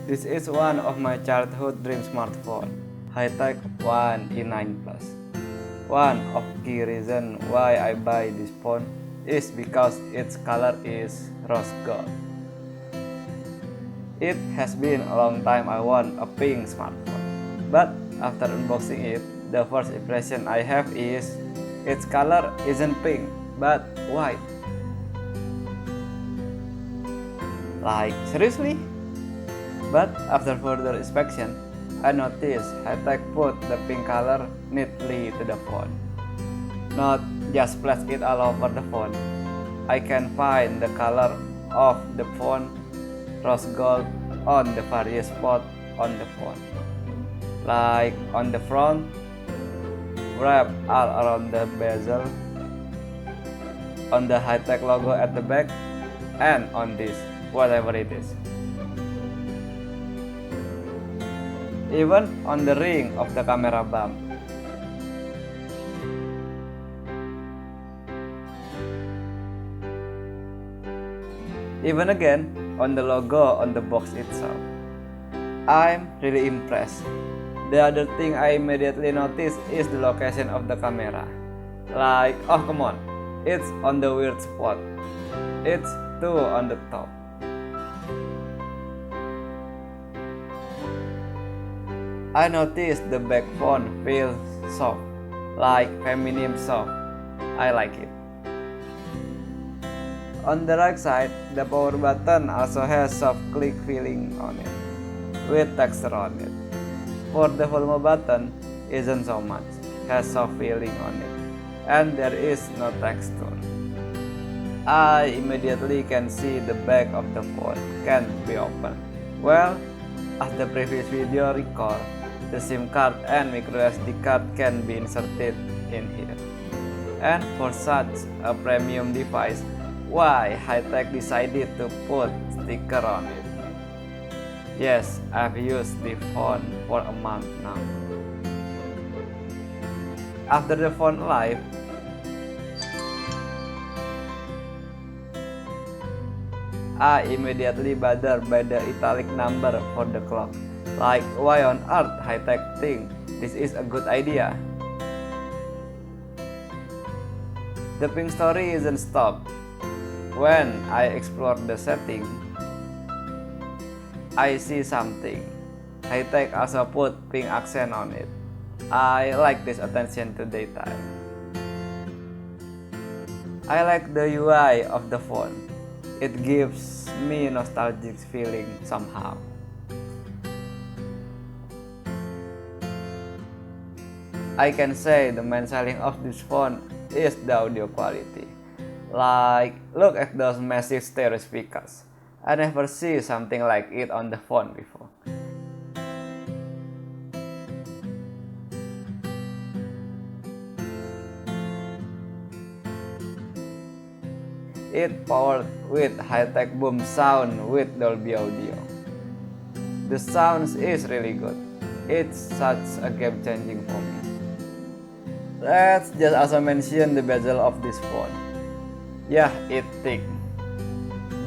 This is one of my childhood dream smartphone, HTC E9 Plus. One of key reasons why I buy this phone is because its color is rose gold. It has been a long time I want a pink smartphone, but after unboxing it, the first impression I have is its color isn't pink, but white. Like, seriously? But after further inspection, I noticed HTC put the pink color neatly to the phone. Not just splash it all over the phone. I can find the color of the phone rose gold on the various spots on the phone. Like on the front, wrapped all around the bezel, on the HTC logo at the back, and on this, whatever it is. Even on the ring of the camera bump. Even again on the logo on the box itself. I'm really impressed. The other thing I immediately noticed is the location of the camera. Like, oh come on, it's on the weird spot. It's too on the top. I noticed the back phone feels soft, like feminine soft. I like it. On the right side, the power button also has soft click feeling on it, with texture on it. For the volume button, isn't so much, has soft feeling on it, and there is no texture. I immediately can see the back of the phone can be opened. Well, as the previous video recall, the SIM card and microSD card can be inserted in here. And for such a premium device, why HTC decided to put sticker on it? Yes, I've used the phone for a month now. After the phone arrived, I immediately bothered by the italic number for the clock. Like, why on earth HTC think this is a good idea? The pink story isn't stopped. When I explore the setting, I see something. HTC also put pink accent on it. I like this attention to detail. I like the UI of the phone. It gives me nostalgic feeling somehow. I can say the main selling of this phone is the audio quality. Like, look at those massive stereo speakers. I never see something like it on the phone before. It powered with high-tech boom sound with Dolby Audio. The sound is really good. It's such a game-changing for me. Let's just also mention the bezel of this phone. Yeah, it's thick,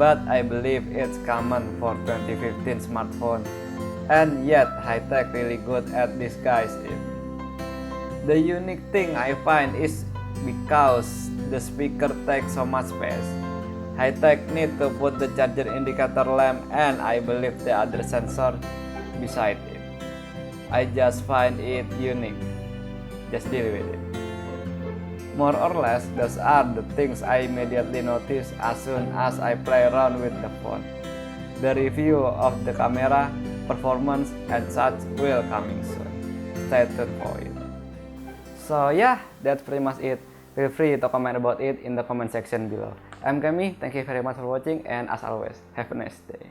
but I believe it's common for 2015 smartphone, and yet HTC really good at disguise it. The unique thing I find is because the speaker takes so much space. HTC need to put the charger indicator lamp and I believe the other sensor beside it. I just find it unique. Just deal with it. More or less, those are the things I immediately notice as soon as I play around with the phone. The review of the camera, performance, and such will coming soon. Stay tuned for it. So yeah, that's pretty much it. Feel free to comment about it in the comment section below. I'm Kami, thank you very much for watching, and as always, have a nice day.